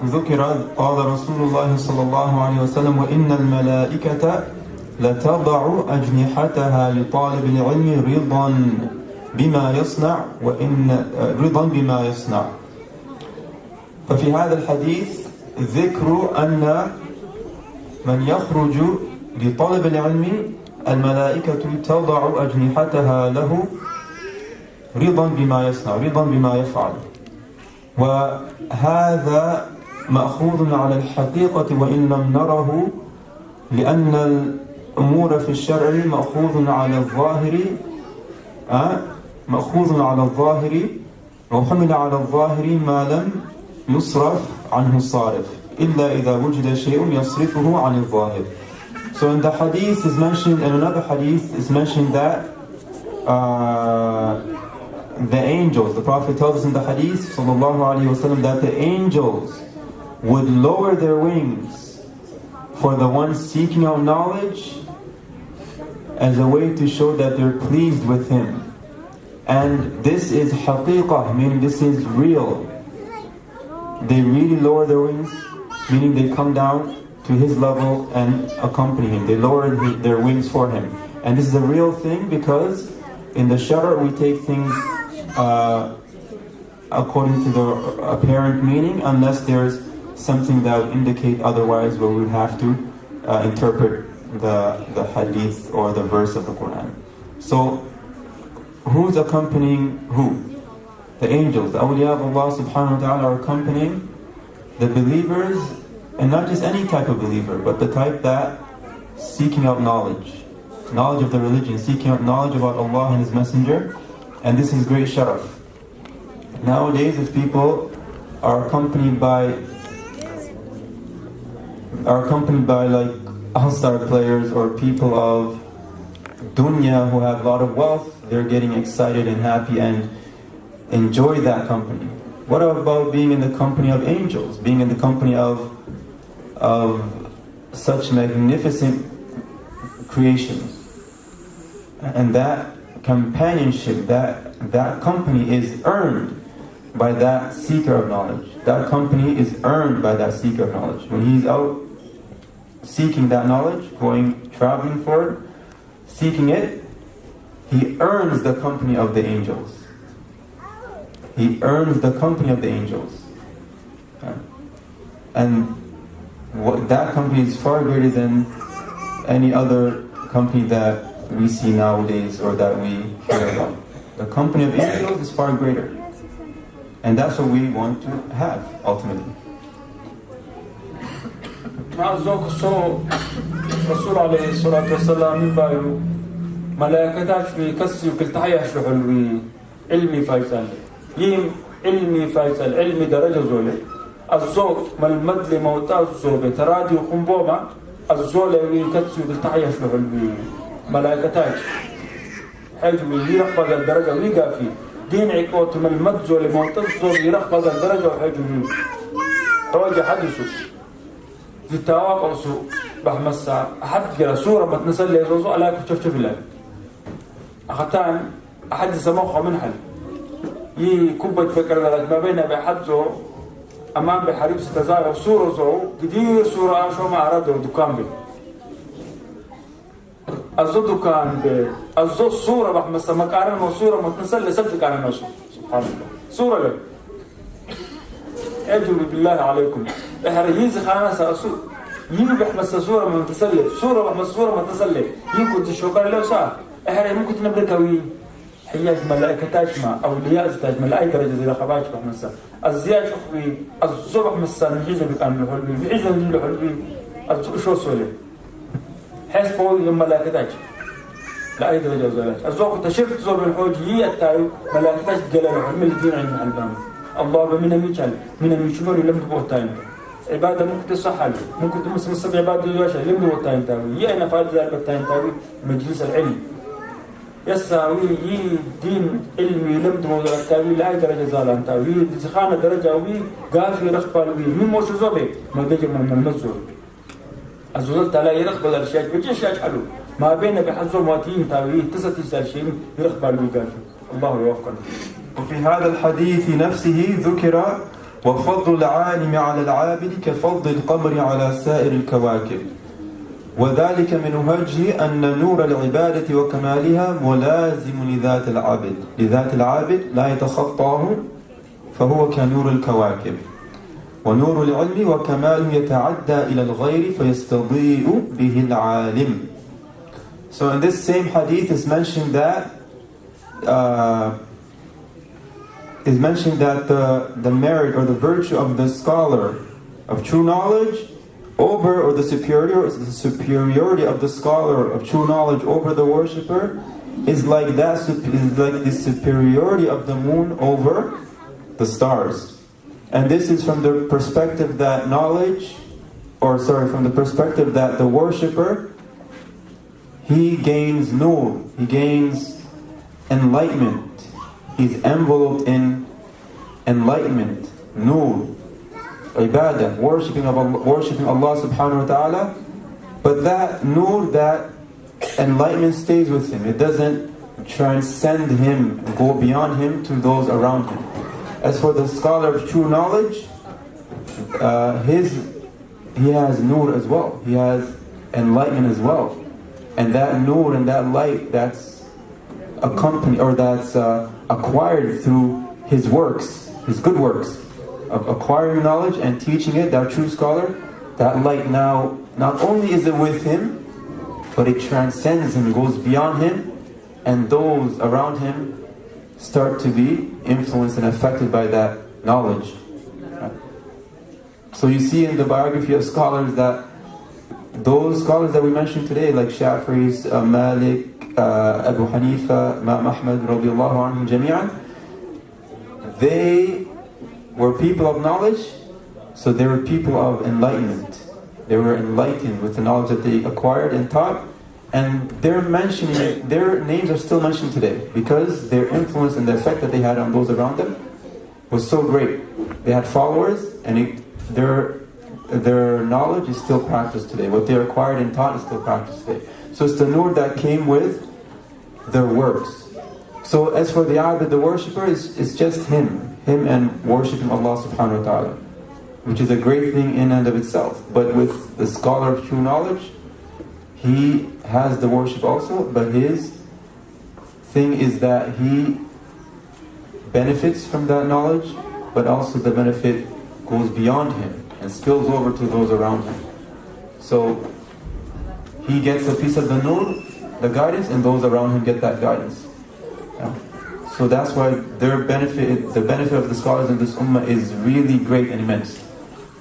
ذكر قال رسول الله صلى الله عليه وسلم وإن الملائكة لتضع أجنحتها لطالب العلم رضا بما يصنع رضا بما يصنع. ففي هذا الحديث ذكر أن من يخرج لطلب العلم الملائكة تضع أجنحتها له رضا بما يصنع، رضا بما يفعل. وهذا مأخوذ على الحقيقة وإن لم نره، لأن الأمور في الشرع مأخوذ على الظاهر، مأخوذ على الظاهر وحمل على الظاهر ما لم يصرف عنه الصارف إلا إذا وجد شيء يصرفه عن الظاهر. So in the hadith is mentioned, in another hadith is mentioned that the angels, the Prophet tells us in the hadith sallallahu alaihi wasallam that the angels would lower their wings for the ones seeking out knowledge as a way to show that they're pleased with him. And this is haqiqah, meaning this is real. They really lower their wings, meaning they come down to his level and accompany him. They lower their wings for him. And this is a real thing because in the Shara we take things according to the apparent meaning, unless there's something that would indicate otherwise, where we would have to interpret the hadith or the verse of the Quran. So who's accompanying who? The angels, the awliya of Allah subhanahu wa ta'ala are accompanying the believers, and not just any type of believer, but the type that seeking out knowledge of the religion, seeking out knowledge about Allah and His Messenger. And this is great sharaf. Nowadays, if people are accompanied by like all-star players or people of dunya who have a lot of wealth, they're getting excited and happy and enjoy that company. What about being in the company of angels, being in the company of such magnificent creations? And that companionship, that company is earned by that seeker of knowledge. That company is earned by that seeker of knowledge. When he's out seeking that knowledge, traveling for it, seeking it, he earns the company of the angels. He earns the company of the angels. And that company is far greater than any other company that we see nowadays or that we hear about. The company of angels is far greater. And that's what we want to have, ultimately. رسول عليه الصلاة والسلام من بايو ملائكتاش في كسي وكلتحيا شلحلوي علمي فايسال يم علمي فايسال علمي درجة زولي الزوج ملمد لموتا الزوبة ترادي وخنبوما الزولي وكسي وكلتحيا شلحلوي ملائكتاش حجمي يرقب الدرجة ويقافي دين عقوت ملمد زولي موتا الزوبة يرقب الدرجة وحجمي حواجه حدثوا في تواقعوا بحمسا أحد جرى سورة بتنسلي يزوزو ألاك شوف الله أختان أحد سموخه من حل كوبة فكر ذلك ما بين بحدزو أمام بحريب ستزار سورة زو كدير سورة شو ما أرادوا دكان بي أزو دكان بي أزو سورة بحمسا مكارن وسورة متنسلي سلفك على نفسه سبحان الله سورة لك أجل بالله عليكم إحريز خانة سأسو بحمس سورة متسلي سورة بحمس سورة متسلي كنت الشوكر له ساعة إحري ممكن تنبركوي حياج ملائكة تاجمع أولياء تاج ملائكة رجل زي خباج بحمسا الزياج أخوي الزوب بحمسا نحيزة بكامل الحلبي بحيزة نجيب الحلبي شو سولي حيث قوي الملائكة تاج لا أي درجة زولاج الزوب تشرت زوب الحوج التايو ملائكة تاج قلال الحلم الدين عند الحلبان الله بمنا ميجال منا ميشمر لم تبوه تايم عبادة ممكن تصحل ممكن تمس السبع عبادة الواشة لم تبوه تايم تاوي أنا فارد ذلك التايم تاوي مجلس العلم يساوي دين علمي لم تبوه ذلك تاوي لا درجة زالان تاوي زخانة درجة وي قافي رخبال وي من موش زوبي ما بيجي من المزور الزوزل تلا يرخبال الشيء بيجي شيء حلو ما بين بحزو مواتين تاوي تسعة شيء يرخبال وي قافي الله يوفقنا. وفي هذا الحديث نفسه ذكر وفضل العالم على العابد كفضل القمر على سائر الكواكب وذلك من وجه أن نور العبادة وكمالها ملازم لذات العابد لذات العابد لا يتخطاه فهو كنور الكواكب ونور العلم وكماله يتعدى إلى الغير فيستضيء به العالم. So in this same hadith is mentioned that the merit or the virtue of the scholar of true knowledge over, or the superiority of the scholar of true knowledge over the worshipper is like the superiority of the moon over the stars. And this is from the perspective that from the perspective that the worshipper, he gains nur, he gains enlightenment. He's enveloped in enlightenment, nur, ibadah, worshipping Allah subhanahu wa ta'ala. But that nur, that enlightenment stays with him. It doesn't transcend him, go beyond him to those around him. As for the scholar of true knowledge, he has nur as well. He has enlightenment as well. And that nur and that light that's accompanied, or that's acquired through his works, his good works of acquiring knowledge and teaching it, that true scholar, that light now, not only is it with him, but it transcends him, goes beyond him, and those around him start to be influenced and affected by that knowledge. So you see in the biography of scholars that those scholars that we mentioned today, like Shafi'is, Malik, Abu Hanifa, Imam Ahmad radiallahu anhum jami'an, they were people of knowledge, so they were people of enlightenment. They were enlightened with the knowledge that they acquired and taught, and their names are still mentioned today because their influence and the effect that they had on those around them was so great. They had followers, and their knowledge is still practiced today. What they acquired and taught is still practiced today. So it's the nur that came with their works. So as for the abd, the worshipper, it's just him and worshipping Allah subhanahu wa ta'ala, which is a great thing in and of itself. But with the scholar of true knowledge, he has the worship also, but his thing is that he benefits from that knowledge, but also the benefit goes beyond him and spills over to those around him. So he gets a piece of the nur, the guidance, and those around him get that guidance. Yeah. So that's why the benefit of the scholars in this ummah is really great and immense.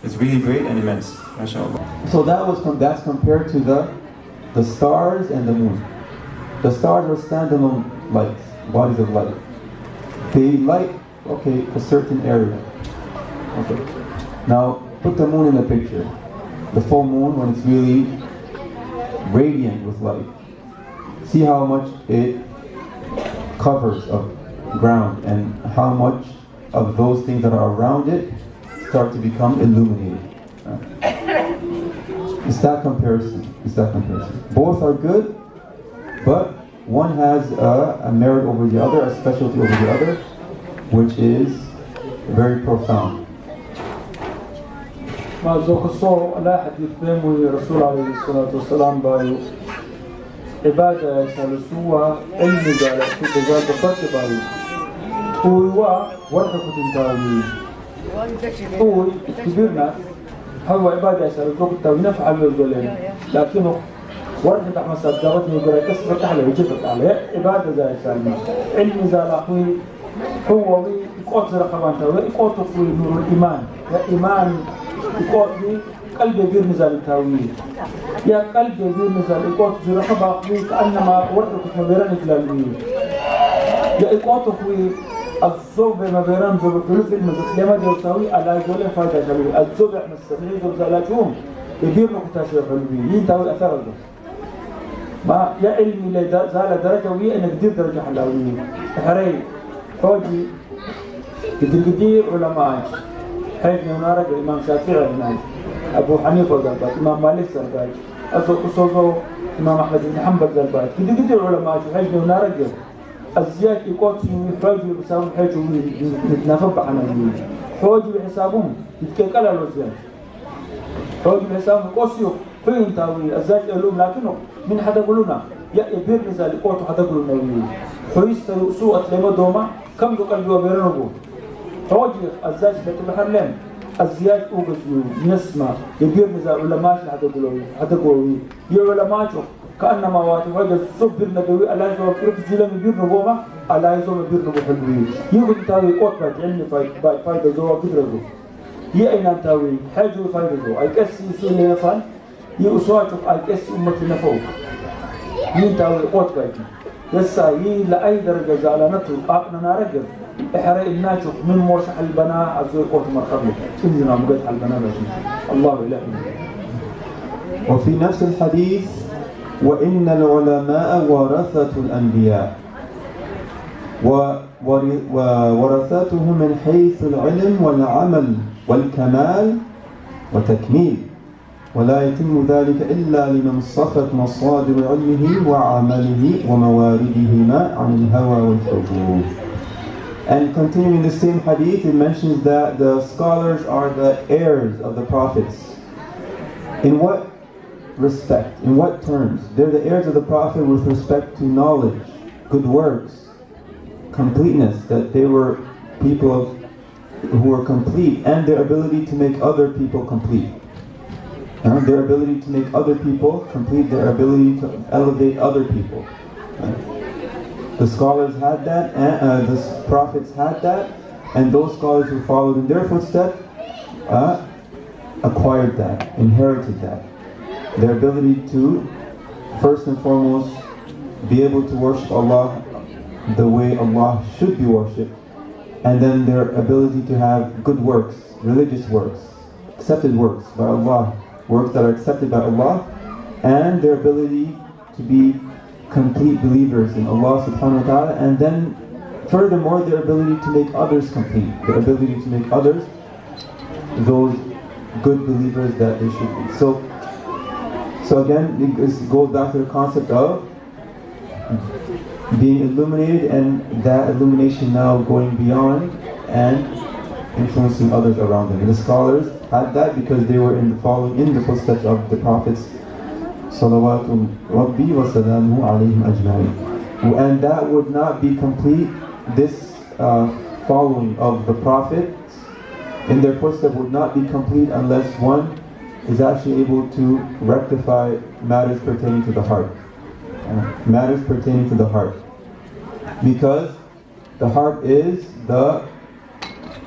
It's really great and immense, mashallah. So that's compared to the stars and the moon. The stars are standalone lights, bodies of light. They light, a certain area. Okay. Now put the moon in the picture. The full moon, when it's really radiant with light. See how much it covers of ground and how much of those things that are around it start to become illuminated. It's that comparison. Both are good, but one has a merit over the other, a specialty over the other, which is very profound. ما زوكسو لا حديث بيمو رسول عليه الصلاة والسلام بايو عبادة يسالسوها علمي قال تبقى بفرق بايو هو ورقة تنتاوي هو كبيرنا هو عبادة يسالسوك التاوي نفعل الظلم لكنه ورقة أحمد صدقتني يقول كسبت عليه وجبت عليه عبادة زي سالمي علمي زالاقوي هو يقوت رقبان تاوي يقوت في نور الإيمان يا إيمان يقوت لي قلبي غير نزال تاوي يا قلبي غير نزال يقوت في رقبة أخوي كأنما ورقة مبيران إجلالي يا يقوت أخوي الزوب مبيران زوب الثلث المزق لما يساوي على جولة فايدة شبيه الزوب احنا السبعين زوب زالاتهم يدير نقطة قلبي ينتهي أثر له ما يا علمي لا زال درجة ويا أنا قدير درجة حلاوية حراري فوجي كدير علماء حيث نارك الإمام شافعي هناك أبو حنيفة زربات إمام مالك زربات أصوصو إمام أحمد بن حنبل زربات كدير علماء حيث نارك الزياد يقوت في حاجة بسبب حاجة نتنافق عنها حوج بحسابهم يتكلل الوزيان حوج بحسابهم قصيو فين تاوي الزاج يقولون لكنه من حدا يقولنا يا يبير نزال قوت حدا يقولون حويس سوء لما دوما كم ذو قلبي وبيرنبو حوج الزاج بتبحر لين الزياج أوجد نسمع يبير نزال علماء حدا يقولون يا علماء كأنما واتي وجد صبر نبوي الله يزوم كرت جيلا مبير نبوما الله يزوم مبير نبو حلوي يقول تاوي قوت بعد علمي فايدة زوا قدرته هي أين تاوي حاجة فايدة زوا أي كسي سنة يفعل يأسواجك أي كسي أمتي نفوق مين تاوي قوت بعد يسا لا أي درجة زعلانته أقننا رجل إحراء الناجح من مرشح البناء أزوي قوت مرقبه إنزنا مقدح البناء الله إله وفي نفس الحديث وإن العلماء ورثة الأنبياء وورثته من حيث العلم والعمل والكمال وتكميل ولا يتم ذلك إلا لمن صفت مصادر علمه وعمله ومواردهما عن الهوى والحجوب. And continuing the same hadith, it mentions that the scholars are the heirs of the prophets. In what respect? In what terms? They're the heirs of the Prophet with respect to knowledge, good works, completeness, that they were people who were complete, and their ability to make other people complete. Their ability to make other people complete, their ability to elevate other people. The scholars had that, and the prophets had that, and those scholars who followed in their footsteps acquired that, inherited that. Their ability to, first and foremost, be able to worship Allah the way Allah should be worshipped, and then their ability to have good works, religious works, accepted works by Allah, works that are accepted by Allah, and their ability to be complete believers in Allah subhanahu wa ta'ala, and then furthermore their ability to make others complete, their ability to make others those good believers that they should be. So again, it goes back to the concept of being illuminated, and that illumination now going beyond and influencing others around them. And the scholars had that because they were following in the footsteps of the prophets, salawatu rabbi wa salamuhu alayhim ajma'in. And that would not be complete, this following of the prophets in their footsteps would not be complete unless one is actually able to rectify matters pertaining to the heart. Matters pertaining to the heart. Because the heart is the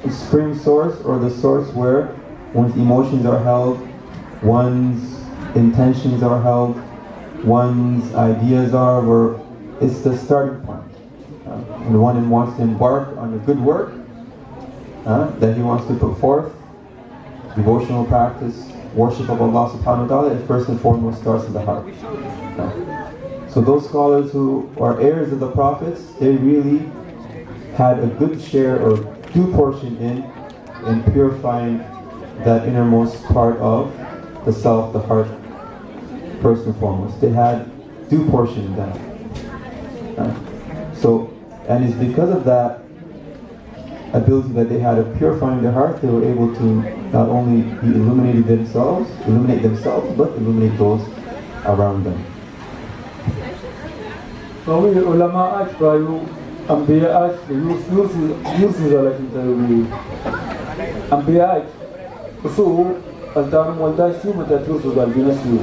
spring source, or the source where one's emotions are held, one's intentions are held, one's ideas are, where it's the starting point. When one wants to embark on a good work that he wants to put forth, devotional practice, worship of Allah subhanahu wa ta'ala, it first and foremost starts in the heart. So those scholars who are heirs of the prophets, they really had a good share or due portion in purifying that innermost part of the self, the heart, first and foremost. They had due portion in that. And it's because of that ability that they had of purifying their heart, they were able to not only be illuminate themselves, but illuminate those around them. فهو العلماء أشبهوا أنبياء يوسف ذلك أنبياء وسوء الدارم والداش سوء تتوسوا ذلك بنسيو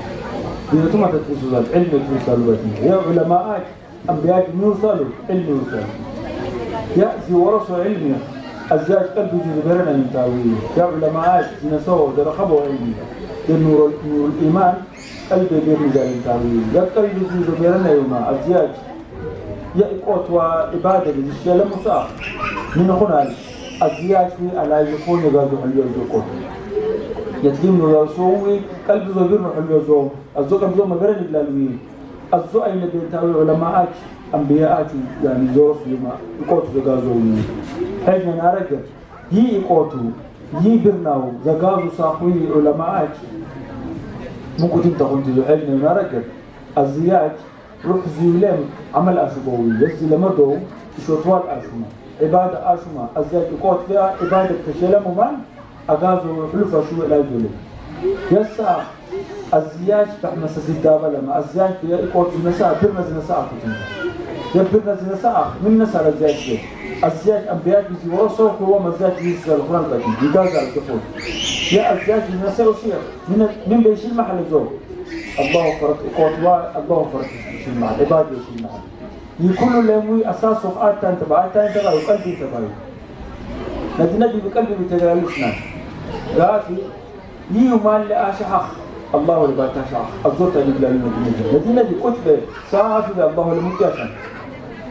بنتم تتوسوا ذلك علم يتوسوا ذلك يا علماء أنبياء يوصلوا علم يوصل يأتي ورسوا علمي الزاج قلبي جزبرنا من تاويل يا علماء نسوا درخبوا علمي نور الإيمان قلبي بيرمزال من تاويل يا قلبي جزبرنا يوما الزاج يأقوت وإبادة للشيء لمساق من هنا الزياج في على يكون يغازو حلو يزوقوت يتلم يغازوه قلب زبيرنا حلو يزوق الزوق أمزوم مبرن إبلالوي الزوق أين بيتاوي علماء أنبياء يعني زورس لما يقوت يغازوه حيث من أرجع يقوتوا يبرناو يغازو صاحوي علماء ممكن تنتقل تزو حيث من أرجع الزياج روح زيلم عمل أشبوي يزي لمدو يشوطوال أشبوي عبادة أشما أزياء يقوت فيها عبادة كشيلة ممان أغازو حلفة شو لا يجولي يسا الزياج فحما سيدابا لما الزياج فيها يقوت النساء برمز نساء يبرمز نساء من نساء الزياج الزياج أنبياء بيزي ورسوك هو مزياج بيزي القرآن الكريم يقاز على الكفور يا الزياج النساء وشيء من بيشيل محل الزوج الله فرق يقوت الله فرق يشيل محل عبادة يشيل محل يكون لهم أساس وقات تنتبع وقلبي تبعي نجي بقلبي بتجالسنا غافي يومان لأشحخ الله اللي باتشحخ الزوت اللي بلا المدينة نجي كتبه صافي الله اللي مكاشن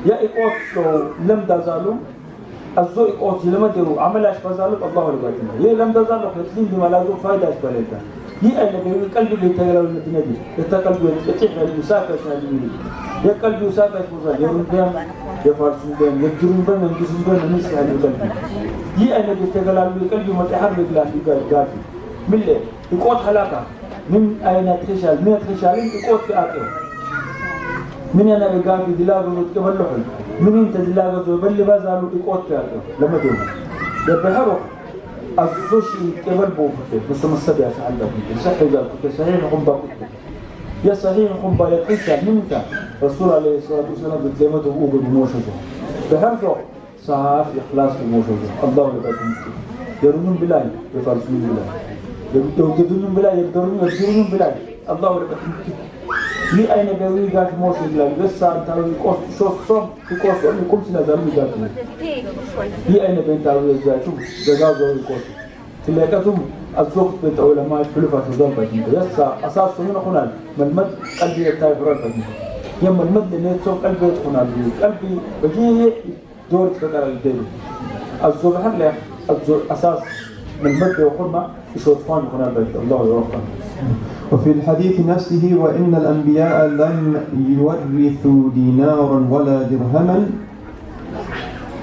يا إقوت لو لم تزالوا الزو إقوت لما دروا عمل أشبه ذلك الله اللي باتنا يا لم تزالوا يتلين بما لازم فايدة أشبه لك هي أنا بقلبي بيتجالوا المدينة دي يتقلبي يتحف المسافة شهادين يا قلبي وسافة فوزا يرون بهم يفارسون بهم يبدرون بهم ينجزون بهم نسي هذه قلبي هي أنا بيتجالوا قلبي متحر بقلبي قافي من ليه يقوت حلاقة من أين تخشال من تخشالين يقوت في آخر من أنا بقافي دلاغ وتكبر لحل من أنت دلاغ وبلي بازالو يقوت في آخر لما دون يبحرق الزوشي كبر بوفته بس مصدي عشان عندك صحيح ذلك صحيح نقوم باكوته يا صحيح نقوم بايقيسا منك رسول عليه الصلاة والسلام بتلمته أوبر بموشده بحرقه صحاف إخلاص بموشده الله لباكم يرونون بلاي يفارسون بلاي يوجدون بلاي يبدرون بلاي الله لباكم لي أين قوي قاعد موشد بلاي بس أنت يقص شوف صم يقص أني كل سنة زمي قاعد لي أين بين تاوي الزاتو جزازو يقص تلاقتهم الزوج بنت علماء الحلفاء تزال بدينه يسا أساس هنا خنال من مد قلبي يتاي فرال بدينه يوم من مد نيتسو قلبي خنال قلبي بجيه دور تفكر الدين الزوج حلا الزوج أساس من مد وخرمة يشوفان خنال بدينه الله يوفقه. وفي الحديث نفسه وإن الأنبياء لم يورثوا دينارا ولا درهما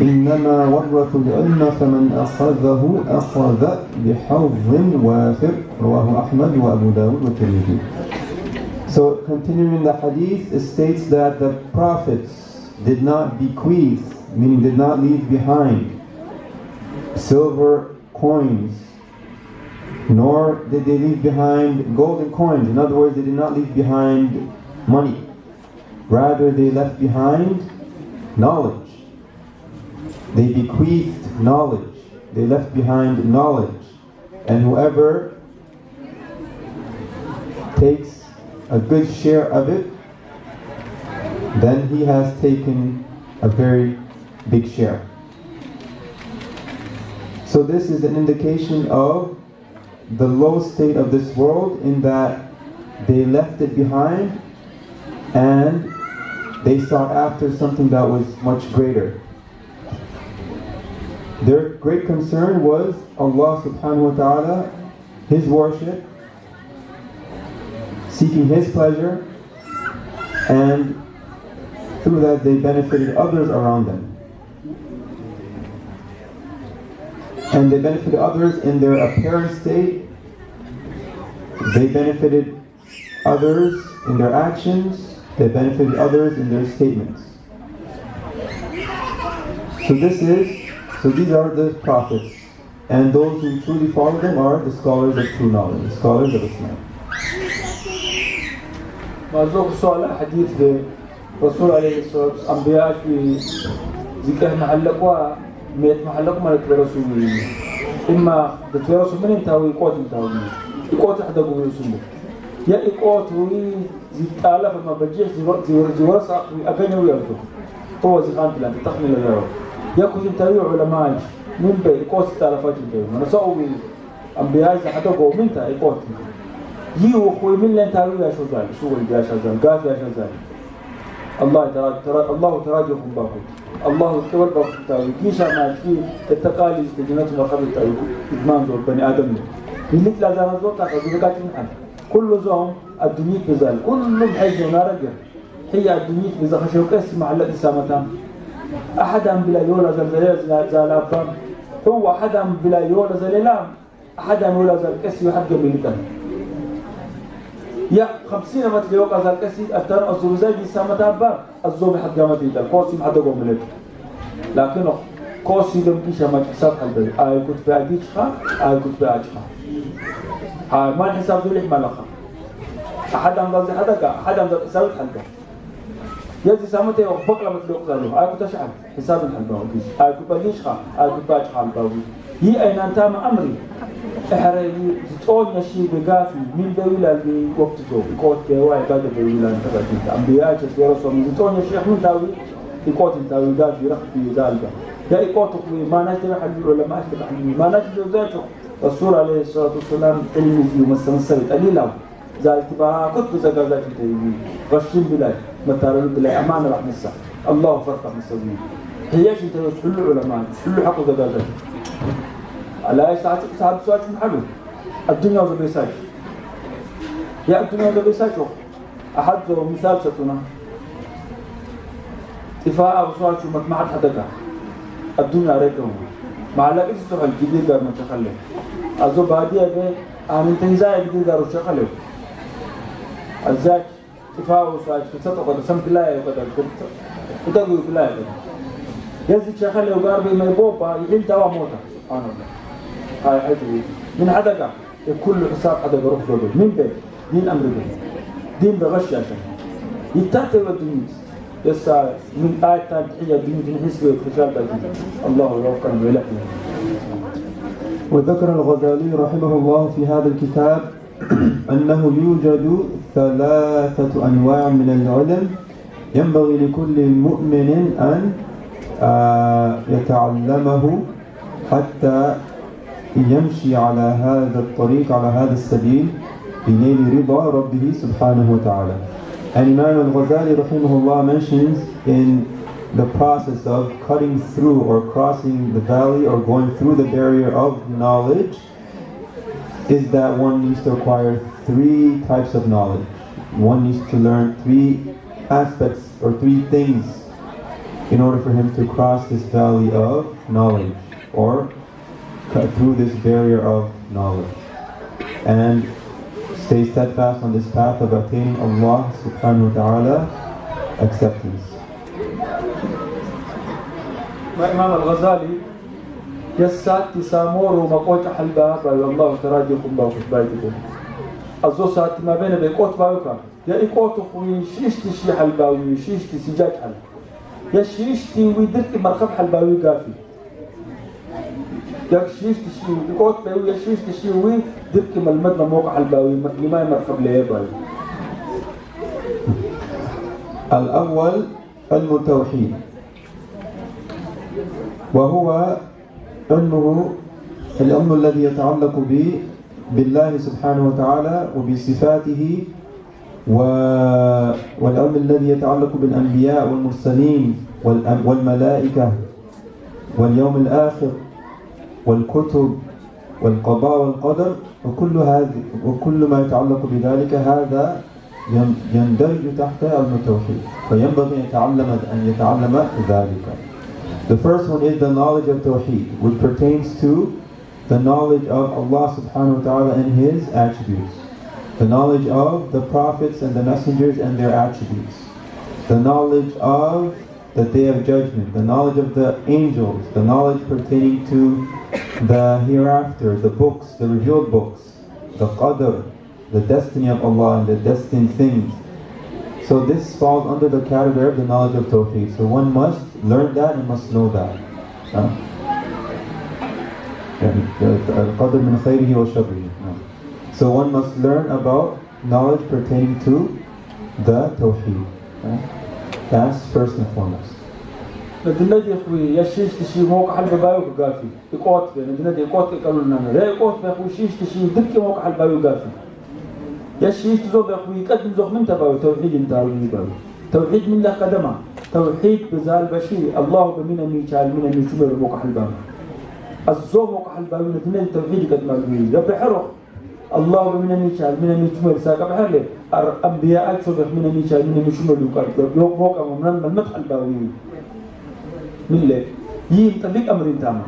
إنما ورثوا العلم فمن أخذه أخذ بحظ وافر رواه أحمد وأبو داود والترمذي. So continuing the hadith, it states that the prophets did not bequeath, meaning did not leave behind silver coins, nor did they leave behind golden coins. In other words, they did not leave behind money. Rather, they left behind knowledge. They bequeathed knowledge. They left behind knowledge. And whoever takes a good share of it, then he has taken a very big share. So this is an indication of the low state of this world, in that they left it behind and they sought after something that was much greater. Their great concern was Allah subhanahu wa ta'ala, His worship, seeking His pleasure, and through that they benefited others around them. And they benefited others in their apparent state. They benefited others in their actions. They benefited others in their statements. So these are the prophets. And those who truly follow them are the scholars of true knowledge, the scholars of Islam. موضوع سؤال حديث رسول عليه الصلاة والسلام أنبياء في ذكر محلق وميت محلق ما يتبرسوا إما يتبرسوا من انتهوا يقوت انتهوا يقوت حدا بقول يسمو يا يقوت وي زي آلاف ما بجيح زي ورسا أبني ويرفض هو زي خانت لان تخمل اليوم يأكل انتهوا علماء من بي يقوت التالفات انتهوا من سأوي أنبياء زي حدا بقول منتا يقوت يو خوي من لين تاوي يا شوزان شو اللي يا شوزان قاف يا شوزان الله الله تراجعكم باكو الله كبر باكو تاوي كيشا ما في التقاليد في جنة مرحبا تاوي إدمان دور بني آدم اللي لا زال زور تاخذ زكاة من كل زوم الدنيا بزال كل حي ونارجع هي الدنيا بزال خشوك اسمع على إسامتان أحدا بلا يولا زال أبان هو أحدا بلا يولا زليلام أحدا ولا زال كسي حد قبيلتان يا 50 متر يوقع ذا الكسي أتر الزوجي سامة أبا الزوج حد قامت يدا كوسي حد قوم لك لكنه كوسي دم كيشا ما حساب حلبي أي كنت بأجيشها أي كنت بأجيشها ما الحساب ذولي مالخا أحد عم ضل حدك أحد عم ضل حساب حلبي يجي سامته وبقى لما تلوق زالو أي كنت أشعل حساب حلبي أي كنت بأجيشها أي كنت بأجيشها حلبي هي أين أنت ما أمري حراري تقول نشيء بقافي من دويلة بوقت جو يقول كوا عبادة دويلة أنت بديت أنبياء كثير صوم تقول نشيء من داوي يقول داوي قافي رخ في ذلك يا يقول تقوي ما نجد حلو ولا ما نجد حلو ما نجد ذاته الرسول عليه الصلاة والسلام علمي ومسمسرت قليلا ذلك بقى كنت زجاجات تيجي غشيم بلاي متارل بلاي أمان رح نسا الله فرق مسوي هيش أنت تحلو علماء تحلو حق زجاجات على أي ساعة ساعة سؤال محلو الدنيا وزبيساج يا الدنيا وزبيساج أحد مثال ستنا إفاء وسؤال شو مجموعة حدثة الدنيا ريكهم مع لا إستوى الجديد قال ما تخلي أزوب هذه به أمين تنزاي الجديد قالوا شخلي الزاج إفاء وسؤال شو ستقدر سمت الله يقدر تقدر بالله يزيد شخلي وقاربي ما يبوبا يحين توا موتا أنا هاي حدي من حدقة كل حساب حدقة روح زوجه من بيت دين أمر به دين بغش عشان يتاتي والدنيا يسا من آية تانتحية دين حسبه وخشال بأجل الله يوفقنا ويلحنا. وذكر الغزالي رحمه الله في هذا الكتاب أنه يوجد 3 أنواع من العلم ينبغي لكل مؤمن أن يتعلمه حتى يمشي على هذا الطريق على هذا السبيل بنيل رضا ربه سبحانه وتعالى. And Imam al-Ghazali rahimahullah mentions in the process of cutting through or crossing the valley or going through the barrier of knowledge is that one needs to acquire 3 types of knowledge. One needs to learn 3 aspects or 3 things in order for him to cross this valley of knowledge or cut through this barrier of knowledge and stay steadfast on this path of attaining Allah subhanahu wa ta'ala acceptance. Imam al-Ghazali يسات تسامور ومقوت حلبا والله تراجيكم باوكت بايدكم أزو سات ما بين بيقوت باوكا يا إقوت خوي شيشتي شي حلباوي شيشتي سجاج حل يا شيشتي ويدرك مرخب حلباوي قافي يا شيشتي شي إقوت باوي يا شيشتي شي ويدرك ملمدنا موقع حلباوي لما يمرخب ليه باوي. الأول علم التوحيد وهو العلم الذي يتعلق بالله سبحانه وتعالى وبصفاته والعلم الذي يتعلق بالأنبياء والمرسلين والملائكة واليوم الآخر والكتب والقضاء والقدر وكل ما يتعلق بذلك هذا يندرج تحت علم التوحيد فينبغي أن يتعلم ذلك. The first one is the knowledge of Tawheed, which pertains to the knowledge of Allah subhanahu wa ta'ala and His attributes, the knowledge of the prophets and the messengers and their attributes, the knowledge of the Day of Judgment, the knowledge of the angels, the knowledge pertaining to the hereafter, the books, the revealed books, the qadr, the destiny of Allah and the destined things. So this falls under the category of the knowledge of Tawheed. So one must learn that and must know that. So one must learn about knowledge pertaining to the Tawheed. That's first and foremost. ندي أخوي يشيش تشي موقع البايو قافي يقوت بين ندي يقوت يقولوا لنا لا يقوت بأخوي شيش تشي دك موقع البايو قافي يشيش تزوج أخوي يقدم زوج من تبايو توحيد انتهى بايو توحيد من له قدمه توحيد بزال بشيء الله بمنا ميشال منا ميشمر موقع البايو الزوج موقع البايو ندي توحيد قد ما بيجي رب حرق الله بمنا ميشال منا ميشمر ساق بحرله أنبياء أكثر منا ميشال منا ميشمر يقارب يوم موقع من المدح البايو من ليه يطلق أمر تاما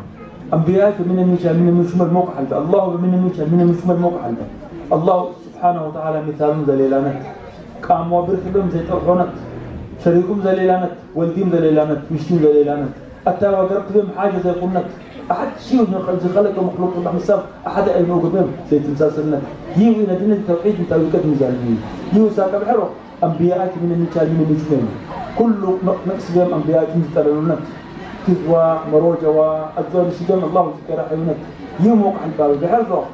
أنبياء من المشال من المشمل موقع حلبة الله من المشال من المشمل موقع حلبة الله سبحانه وتعالى مثال ذليلانت قاموا برخبهم زي ترحونت شريكهم ذليلانت والدين ذليلانت مشتين ذليلانت أتى وقربت بهم حاجة زي قلنك أحد شيء من خلق مخلوق الله مسام أحد أي نوع بهم زي تمثال سنة يو إلى دين التوحيد من توحيد مزالين يو ساق بحرق أنبياء من النتاج من النجوم كل نقص بهم أنبياء من تلونك كذوة مروجة وأزواج شجام الله ذكر حيونك يو موقع الباب بحرق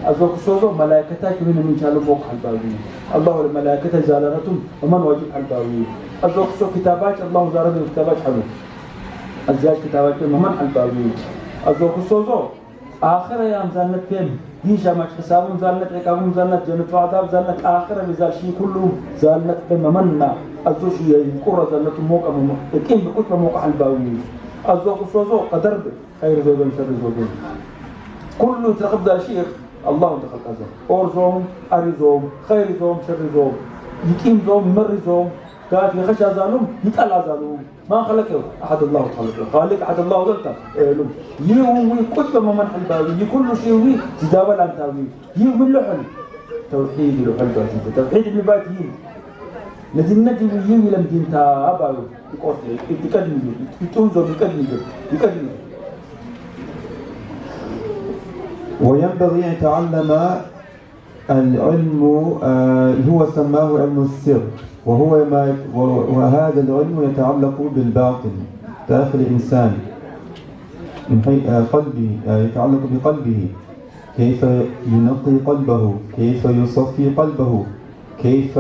أزواج الصوزو ملائكتك من شالوا موقع الباب الله الملائكة زالرتهم ومن واجب الباب أزواج الصوز كتابات الله زارد الكتابات حلو أزواج كتابات ومن الباب أزواج الصوزو آخر أيام زالت كم هيشا مش حسابهم زالت عقابهم زالت جنة وعذاب زالت آخر بزال شيء كله زالت بممنا أزواج القرى زالت موقع كم بكتب موقع الباب أزواج الصوزو قدر خير زوجين شر زوجين كله ترقب ذا شيخ الله دخل كذا أورزوم أريزوم خيرزوم شرزوم يقيم زوم مرزوم كافي خشى زالوم يتقلع زالوم ما خلقه أحد الله خلقه خالق أحد الله ذلته لهم يوم ويكتب من حلباوي يكل شيء وي تداول عن تاوي يوم اللحن توحيد اللحن باتي توحيد اللي باتي لذي النجم يوم لم دينتا أباوي يقول يتكلم يتونزو يتكلم وينبغي أن يتعلم العلم هو سماه علم السر وهذا العلم يتعلق بالباطن داخل الإنسان من قلبه يتعلق بقلبه كيف ينقي قلبه كيف يصفي قلبه كيف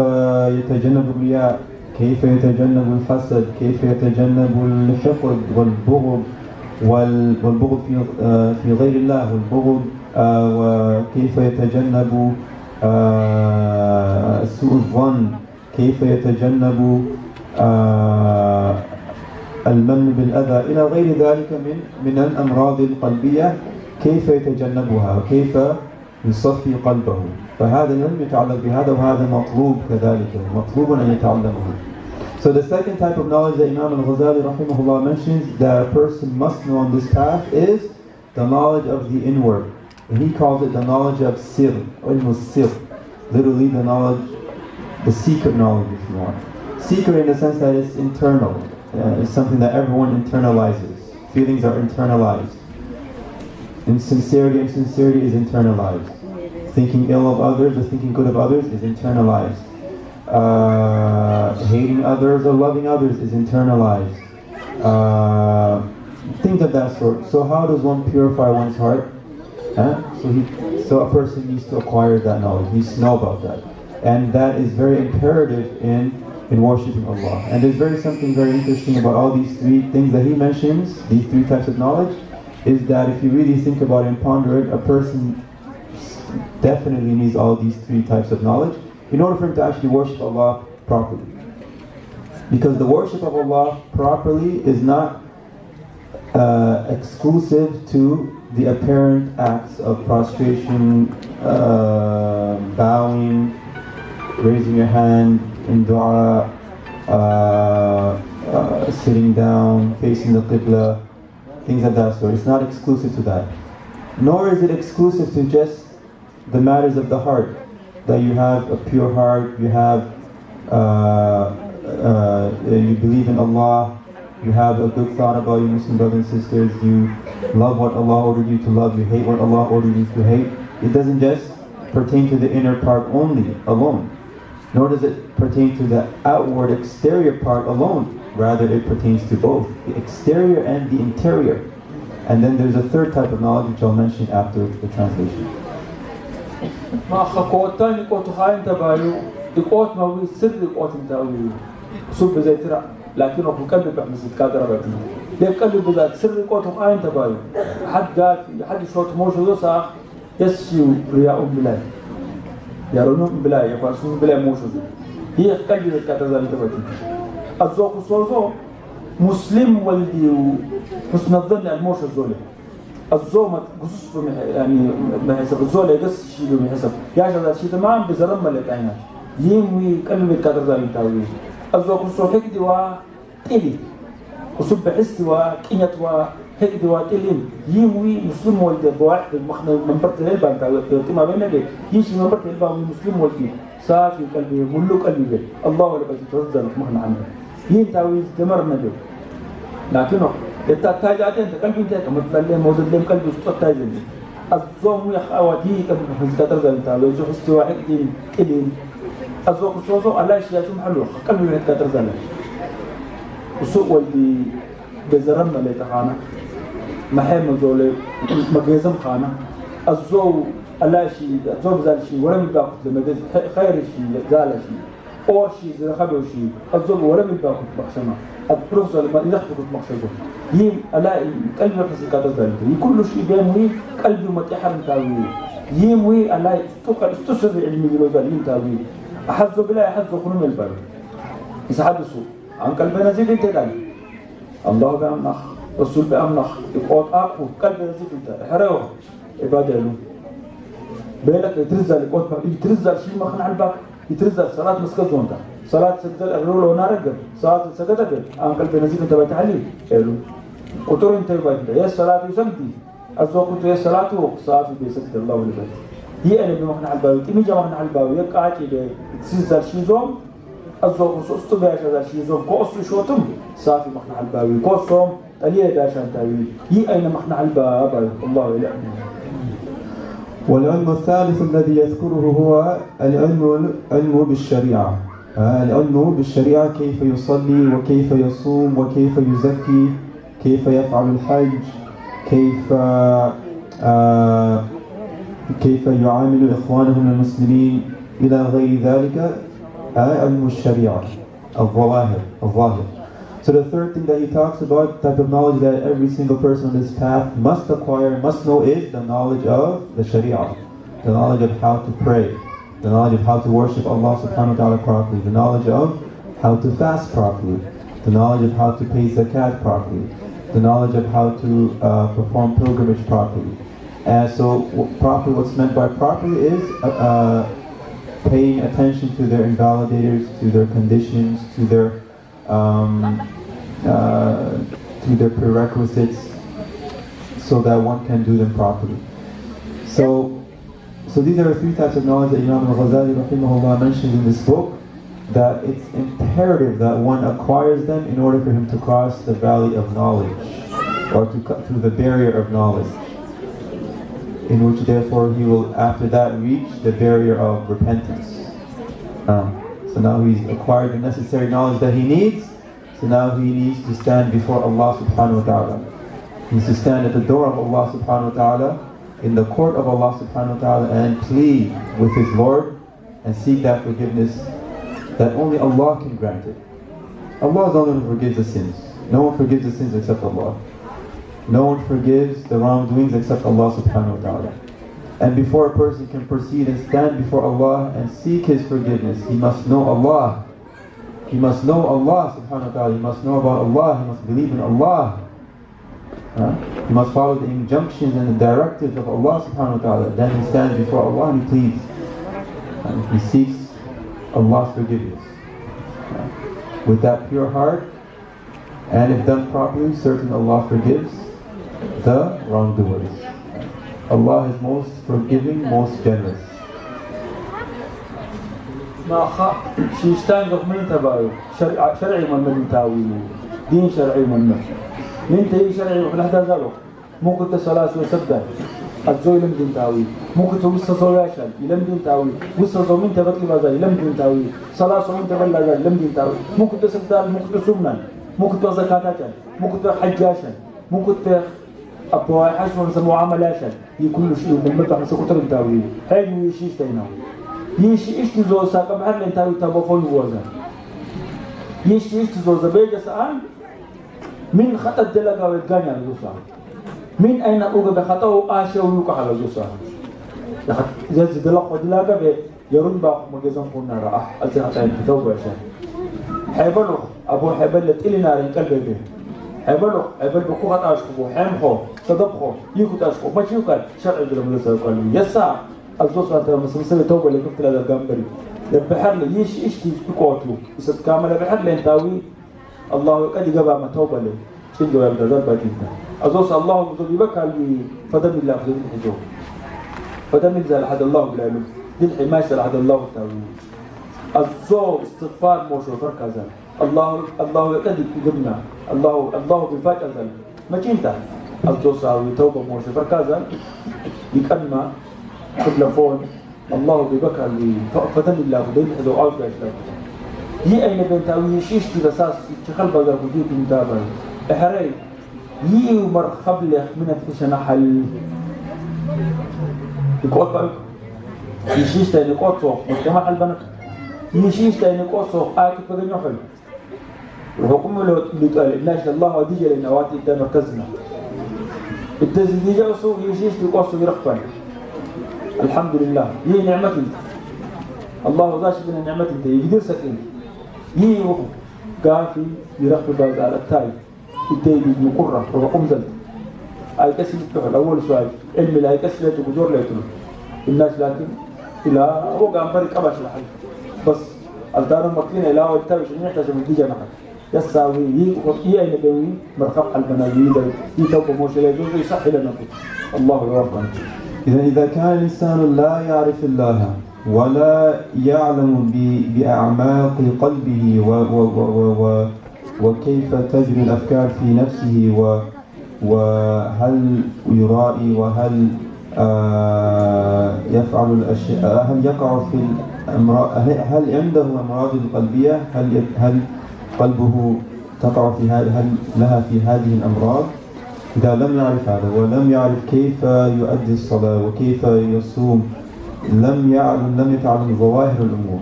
يتجنب الرياء كيف يتجنب الحسد كيف يتجنب الحقد والبغض في غير الله والبغض وكيف يتجنب سوء الظن كيف يتجنب المن بالأذى إلى غير ذلك من الأمراض القلبية كيف يتجنبها وكيف يصفي قلبه فهذا العلم يتعلق بهذا وهذا مطلوب كذلك مطلوب أن يتعلمه. So the second type of knowledge that Imam al-Ghazali rahimahullah mentions that a person must know on this path is the knowledge of the inward. And he calls it the knowledge of sir, ilm sir, literally the knowledge, the secret knowledge if you want. Secret in the sense that it's internal, it's something that everyone internalizes. Feelings are internalized. Insincerity is internalized. Thinking ill of others or thinking good of others is internalized. Hating others or loving others is internalized. Things of that sort. So how does one purify one's heart? So a person needs to acquire that knowledge, needs to know about that. And that is very imperative in worshiping Allah. And there's something very interesting about all these three things that he mentions, these three types of knowledge, is that if you really think about it and ponder it, a person definitely needs all these three types of knowledge in order for him to actually worship Allah properly. Because the worship of Allah properly is not exclusive to the apparent acts of prostration, bowing, raising your hand in dua, sitting down, facing the qibla, things of that sort. It's not exclusive to that. Nor is it exclusive to just the matters of the heart. That you have a pure heart, you have, you believe in Allah, you have a good thought about your Muslim brothers and sisters, you love what Allah ordered you to love, you hate what Allah ordered you to hate. It doesn't just pertain to the inner part only, alone. Nor does it pertain to the outward exterior part alone. Rather, it pertains to both, the exterior and the interior. And then there's a third type of knowledge which I'll mention after the translation. ما خقوتان يقوت خاين تبايو يقوت ما هو سر يقوت تاوي صوب زي ترى لكن هو قلب بحمس كادر باتي ده قلب بذات سر يقوت خاين تبايو حد قال حد شوت موش يوسع يسيو رياء بلا يرون بلا يفاسون بلا موش هي قلب كادر زي تباتي الزوق صوزو مسلم والدي حسن الظن الموش الزولي الزوم قصص يعني ما حسب الزول يقص شيء له حسب يا شباب شيء تمام بزرم ملك عينه يموي كلمة الكادر ذا يتاوي الزوم قصص هيك دوا تلي قصص بحس دوا كينية دوا هيك دوا تلين يموي مسلم والد بواحد المخنا من برت الهلبان تاوي ما بيننا ده يجي من برت الهلبان مسلم والدي صافي قلبي ملوك قلبي الله ولا بس ترد مخنا عنه ينتاوي استمرنا له لكنه التاجات أنت قلبي أنت كمثل لي موجود لي قلبي وسط تاجني الزوم يا خواتي كم حزت ترزل تعالوا يزوج استواء دين كلين الزوم صوصو على شيء شو محلو قلبي حزت ترزل وسوق والدي بزرنا اللي تخانا محمد زولي مجازم خانا الزوم على شيء الزوم زال شيء ولا متاخذ لما خير شيء زال شيء أو شيء زي خبر شيء الزوم ولا متاخذ مخشمة البروفيسور لما يخطط مخشمه يم ألا قلبي حزت ترزل كل شيء بيموي قلبي متحرم تاوي يموي ألا استشر علمي بلوزال يمتاوي أحزو بلا أحزو خنوم البر يسحدثوا عن قلبنا زيد انت داني الله بأمنخ رسول بأمنخ يقول أقو قلبنا زيد انت حريوه عبادة له بيلك يترزل يقول يترزل شيء ما خنع الباك يترزل صلاة مسكت زونتا صلاة سجدل أغلول ونارقل صلاة سجدل عن قلبنا زيد انت بتحلي قالوا قطر انت يبادل يا الصلاة يسمتي أزوقت يا الصلاة صلاة بيسكت الله ولبات هي أنا بمخنع الباوي تمي جا مخنع الباوي يقعد يترزل شيء زوم الزوج سوستو باشا ذا شيء زوم كوستو شوتم صافي مخنع الباوي كوستم تليه داشان تاوي هي أين مخنع الباوي الله يلعن. والعلم الثالث الذي يذكره هو العلم بالشريعة. العلم بالشريعة كيف يصلي وكيف يصوم وكيف يزكي كيف يفعل الحج كيف يعامل إخوانهم المسلمين إلى غير ذلك. علم الشريعة الظاهر. So the third thing that he talks about, type of knowledge that every single person on this path must acquire, must know, is the knowledge of the Sharia, the knowledge of how to pray, the knowledge of how to worship Allah subhanahu wa ta'ala properly, the knowledge of how to fast properly, the knowledge of how to pay zakat properly, the knowledge of how to perform pilgrimage properly. And so properly, what's meant by properly is paying attention to their invalidators, to their conditions, to their prerequisites, so that one can do them properly. So these are the three types of knowledge that Imam al-Ghazali rahimahullah mentions in this book, that it's imperative that one acquires them in order for him to cross the valley of knowledge, or to cut through the barrier of knowledge, in which therefore he will after that reach the barrier of repentance. So now he's acquired the necessary knowledge that he needs, so now he needs to stand before Allah subhanahu wa ta'ala. He needs to stand at the door of Allah subhanahu wa ta'ala, in the court of Allah subhanahu wa ta'ala, and plead with his Lord and seek that forgiveness that only Allah can grant it. Allah is the only one who forgives the sins. No one forgives the sins except Allah. No one forgives the wrongdoings except Allah subhanahu wa ta'ala. And before a person can proceed and stand before Allah and seek His forgiveness, he must know Allah. He must know Allah subhanahu wa ta'ala. He must know about Allah. He must believe in Allah. He must follow the injunctions and the directives of Allah subhanahu wa ta'ala. Then he stands before Allah and he pleads. And he seeks Allah's forgiveness. With that pure heart, and if done properly, certain Allah forgives the wrongdoers. Allah is most forgiving, most generous. ما شيشتان من تبايو شرعي من تاوي دين شرعي من تي شرعي ولا هذا زالو ممكن تصلاة وسبدا الزوي لم دين تاوي ممكن توصل صوياشل لم دين تاوي وصل من تبتلي بازاي لم دين تاوي صلاة من تبلا لم دين تاوي ممكن تسبدا ممكن تسمنا ممكن تزكاتاتا ممكن تحجاشا ممكن أبوها حسن معاملاشا هي كل شيء من مدح سكتر تاوي هاي شيء تينا يشي إيش تزوج ساق بحر لين تاوي تابوفون وزن يشي إيش تزوج بيجا سأل من خطأ دلقة ويتجاني على جوسها من أين أوجا بخطأه آشة ويوقع على جوسها زي دلقة ودلقة يرون بق مجزم كنا رأح أزهتين توبة عشان حيبلو أبو حيبل تقلي نار القلب به حيبلو بقوة أشكبه حمخو صدقه يكوت أشكبه ما شيوكا شرع جلهم لسه قالوا يسا الزوج أنت مسلسل توبة اللي كنت لهذا الجنبري البحر لي إيش تقاتلو يصير كامل البحر لين تاوي الله قد جاب ما توبة له شنو يبدأ ذا بعدين الزوج الله مزوج بكال فدم الله خذ الحجوب فدم زال حد الله بلالو دين حماية زال حد الله تاوي الزوج استغفار موشو فركزا الله قد يجبنا الله بفاجأ زال ما كنت التوسعوي توبة موشة فركازا يكلمة تلفون الله ببكر لي فدم الله بدين حدو عارف لا إشلاك يي أين بنتاوي شيش تلساس تخل بذر بديك متابع إحري يي ومرخب له من الفشنا حل يقول بقى يشيش تاني قوته مجتمع البنات يشيش تاني قوته آكل بدن يحل الحكومة اللي تقال الناس الله وديجة للنواتي ده مركزنا التزديجة وصول يشيش تقوته يرقبان الحمد لله هي نعمة الله ذاش بنا نعمة انت يقدر سكين هي وقف قافي يرقب على التاي التاي مقرة وقم زلت أي كسر التحل أول سؤال علم لا يكسر له تقدر له يتنو الناس لكن إلى هو قام فرق أباش لحل بس الدار المكينة إلى هو التاوش نحتاج من ديجة نحن يساوي هي أين بيوي مرخب البناديد هي توقف موشي يجوز يصح لنا الله يوفقنا إذا كان الإنسان لا يعرف الله ولا يعلم بأعماق قلبه وكيف تجري الأفكار في نفسه وهل يرائي وهل يفعل الأشياء هل يقع في الأمراض هل عنده أمراض قلبية هل قلبه تقع في هل لها في هذه الأمراض إذا لم يعرف هذا ولم يعرف كيف يؤدي الصلاة وكيف يصوم لم يتعلم ظواهر الأمور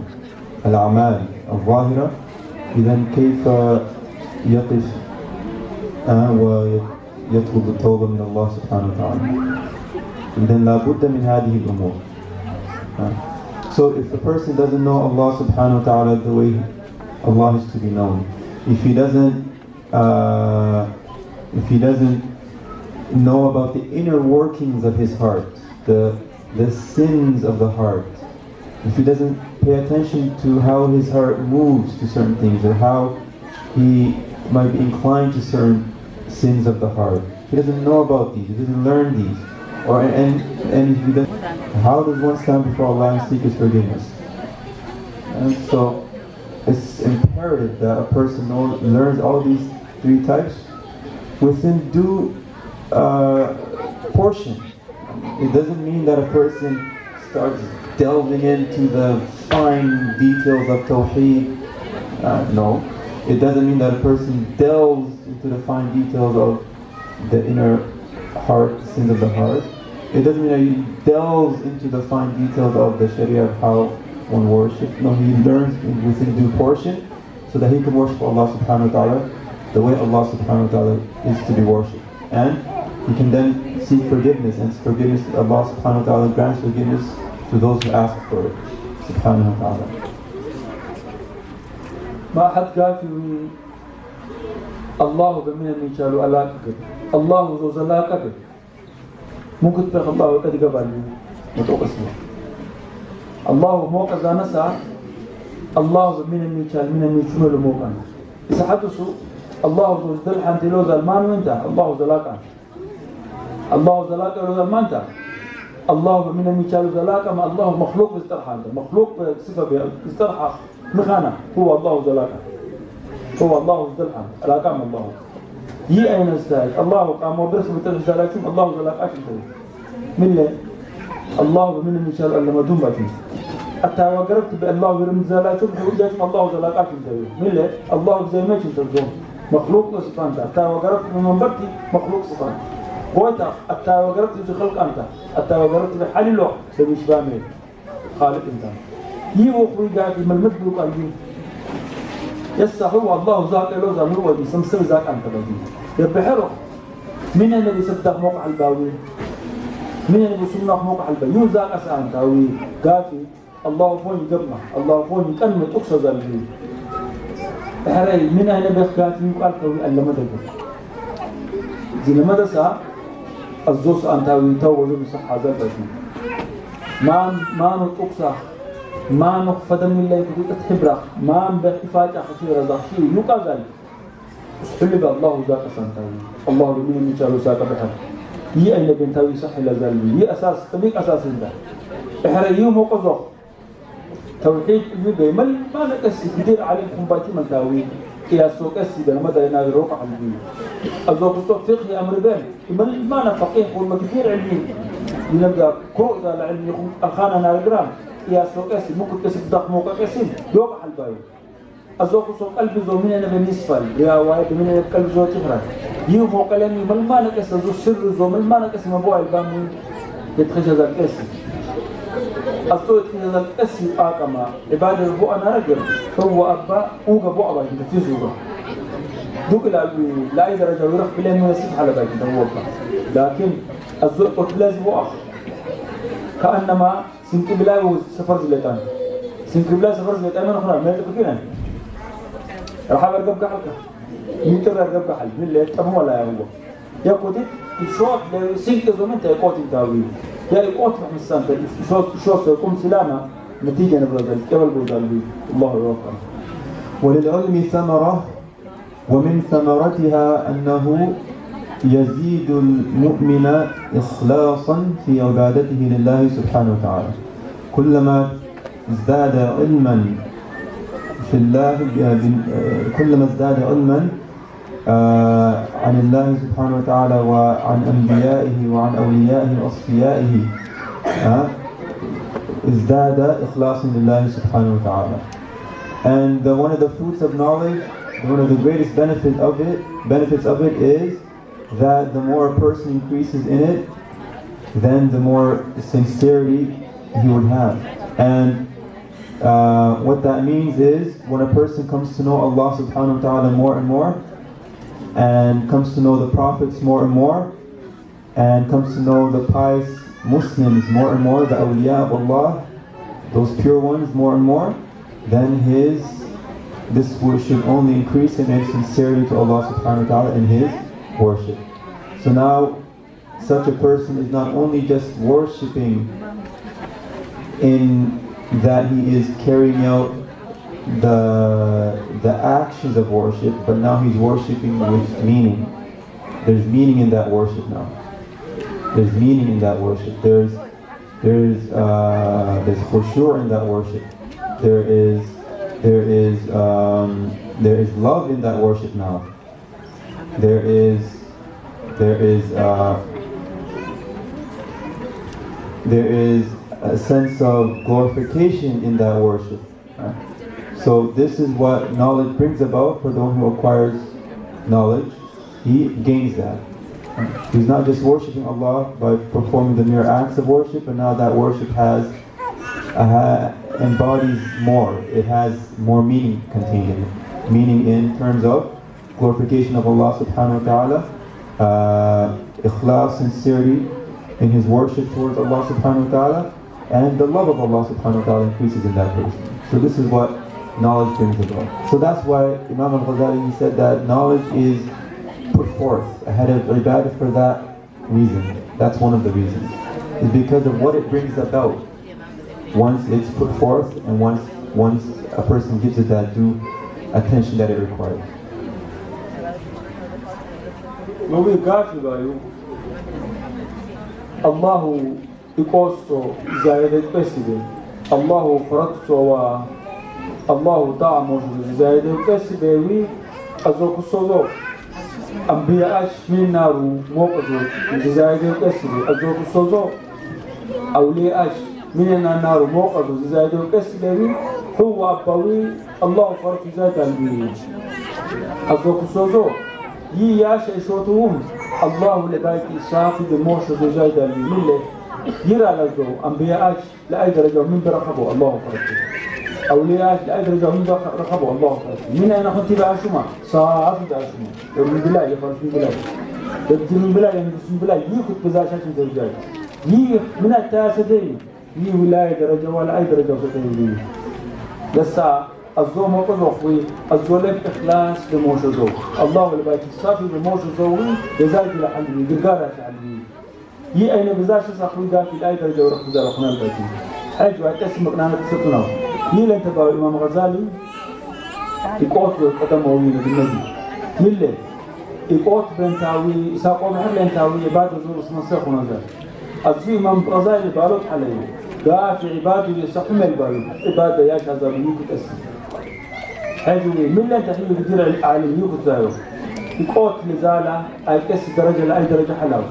الأعمال الظاهرة إذا كيف يقف ويطلب التوبة من الله سبحانه وتعالى إذا لا بد من هذه الأمور So if a person doesn't know Allah subhanahu wa ta'ala the way Allah is to be known, if he doesn't know about the inner workings of his heart, the sins of the heart, if he doesn't pay attention to how his heart moves to certain things or how he might be inclined to certain sins of the heart, he doesn't know about these, he doesn't learn these, and if he doesn't, how does one stand before Allah and seek His forgiveness? And so it's imperative that a person learns all these three types within due portion. It doesn't mean that a person starts delving into the fine details of Tawheed. No. It doesn't mean that a person delves into the fine details of the inner heart, sins of the heart. It doesn't mean that he delves into the fine details of the Sharia of how one worships. No, he learns within due portion so that he can worship Allah subhanahu wa ta'ala the way Allah subhanahu wa ta'ala is to be worshipped. And he can then seek forgiveness, and forgiveness, Allah subhanahu wa ta'ala grants forgiveness to those who ask for it. Subhanahu wa ta'ala. ما حد قال في الله بمن يشالو علاقك الله ذو زلاقك ممكن تبقى الله قد قبل متوقسمه الله موقع ذا نسى الله بمن يشال من يشمل موقع إذا حدثوا الله ذو زدل حانت لو ذا المان وانت الله زلاقا الله زلاقا لو ذا المان انت الله بمن يشال زلاقا ما الله مخلوق بسترحى مخلوق بصفة بسترحى مخانا هو الله زلاقا هو الله زلحا الأقام الله يي أين استاذ الله قام وبرس بتنزلاكم الله زلاقاكم من له الله من المثال اللي ما دمتم حتى وقربت بالله برمزلاكم حجاكم الله زلاقاكم من له الله زي ما تنتظرون مخلوق صفانك حتى وقربت من منبرتي مخلوق صفانك قوتا حتى وقربت بخلق أنت حتى وقربت بحال الله سبيش بامين خالق انت يي وخوي قاعد من المدلوك قلبي يسا هو الله ذاك له ذا هو دي سمسم ذاك أنت بدي يبحره من الذي صدق موقع الباوي من الذي صنع موقع الباوي يو ذاك أسعى تاوي قافي الله فوني قبنا الله فوني كلمة تقصى ذلك بحري من أين بخافي يقال تاوي ألا مدد زي لما دسا الزوس أن تاوي تاوي ذو بصحة ذلك ما نتقصى ما نخفض من الله يقول تحبرا ما بحفاظ خطير ضحي يقال حلب الله ذاك سنتاوي الله من المثال ساق بحر هي أين بنتاوي صح إلى ذلك هي أساس طبيق أساس الله بحر يوم وقضاء توحيد النبي ما نقص كثير عليكم باتي من تاوي يا سوق أسيد أنا مدى ينادي روح علمي أزوق الصوت فقهي أمر بين ما أنا فقيه والما كثير علمي ينبدأ كوز على علم يقوم الخانة نار جرام يا سوق أسيد ممكن كسب ضخم موقع أسيد يوقع البايو أزوق الصوت قلبي زو من أنا بالنسبة يا واحد من أنا قلب زو تفرح يوم موقع لمي ما نكسر زو سر زو ما نكسر مبوع البامي يتخشى ذا الكسر الصوت هذا الأسي آقما عبادة البوء أنا رجل هو أبا أوقع بوء أبا يتفزوه دوك لا إذا رجل يرخ بلين من يسيب على باقي دووقع لكن الزوء قلت لازم بوء كأنما سنك بلا سفر زلتان سنك بلا سفر زلتان من أخرى ما يتفكينا راح أرقب حلقة يتر أرقب حل من اللي يتفهم ولا يهوه يقول الشوط لو سنك زمنت يقول التاويل يا يقول رحمة السنة شوط يقوم سلامة نتيجة نبرد قبل بودال الله يوفقه. وللعلم ثمرة ومن ثمرتها أنه يزيد المؤمن إخلاصا في عبادته لله سبحانه وتعالى. كلما ازداد علما في الله كلما ازداد علما عن الله سبحانه وتعالى وعن أنبيائه وعن أوليائه وأصفيائه ازداد إخلاصا لله سبحانه وتعالى. And one of the fruits of knowledge, one of the greatest benefits of it is that the more a person increases in it, then the more sincerity he would have. And what that means is when a person comes to know Allah subhanahu wa ta'ala more and more, and comes to know the prophets more and more, and comes to know the pious Muslims more and more, the awliya of Allah, those pure ones more and more, then this should only increase in his sincerity to Allah subhanahu wa ta'ala in his worship. So now such a person is not only just worshipping in that he is carrying out the actions of worship, but now he's worshipping with meaning. There's meaning in that worship now. There's meaning in that worship. There's khushu' in that worship. There is love in that worship now. There is a sense of glorification in that worship. So this is what knowledge brings about for the one who acquires knowledge. He gains that. He's not just worshipping Allah by performing the mere acts of worship, but now that worship embodies more. It has more meaning contained in it. Meaning in terms of glorification of Allah subhanahu wa ta'ala, ikhlas, sincerity in his worship towards Allah subhanahu wa ta'ala, and the love of Allah subhanahu wa ta'ala increases in that person. So this is what knowledge brings about. So that's why Imam al-Ghazali, he said that knowledge is put forth ahead of ibadah for that reason. That's one of the reasons. It's because of what it brings about once it's put forth and once a person gives it that due attention that it requires. Novi gafi bayu Allahu ikosto zaidet peside Allahu faratso wa Allahu ta'amu zaidet peside wi azoku sozo Ambiya ash min naru moqazo zaidet peside azoku sozo awli ash من النار موقظ زائد الكسلوي هو أبوي الله فرق زائد البيت أزوك سوزو ياش إشوتهم الله لبايك إسافي بموش زائد البيت يرى لجو أنبياء لا أدرجوا من برخبوا الله فرق أولياء لا أدرجوا من برخبوا الله فرق من أنا كنت بعشما صاحب بعشما من بلا يفرق من بلا يبدي من بلا ينقص من بلا يخد بزاشات زوجات من التاسدين هي ولاية درجة ولا أي درجة فتنين لسا الزوم وقضوخوي الزولب إخلاص لموشزو الله اللي بايت الصافي لموشزوي يزايد لحلوي قرقارة حلوي هي أين بزاش ساخوي قال في الآية درجة ورخ بزار أخنا البايتين حاج وعد اسم مقنانة ستنا هي لن تباوي الإمام غزالي يقوت قدم ووينة بالنبي ملة يقوت بنتاوي ساقو محر لنتاوي عبادة زور اسم السيخ ونزال أزوي من غزالي بالوت عليه قال في عباده يستحمل البالو عبادة ياش هذا بيوك تأسي حاجوي من لا تحيي كثير العالم يقطعه يقوت نزالة أي كس درجة لأي درجة حلاوة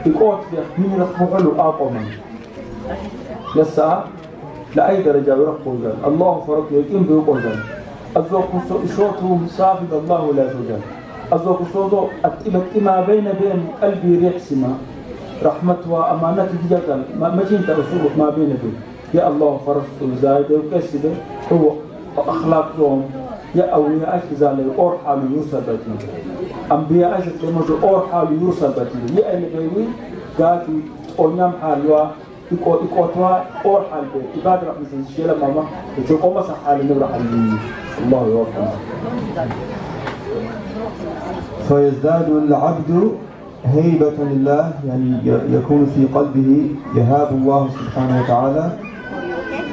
يقوت من رقم حلو أقوما لسا لأي درجة يرقم ذلك الله فرق يقيم بيقول ذلك أذوق شوطه مسافد الله لا زوجان أذوق صوته ما بين قلبي ريح سما رحمة وأمانة الجزل ما جنت أصولك ما بين يا الله فرق زايد وكسده هو أخلاقهم يا أولياء أجزالي أور حال يوسف باتنا أنبياء أجزالي أور حال يوسف باتنا يا اللي بيوي قاتي أونيام حالوا إقوتوا أور حال بي إبادة رحمة الشيلة ماما يتقوم سحال نبرا حالي الله يوفقنا فيزداد العبد هيبة لله يعني يكون في قلبه يهاب الله سبحانه وتعالى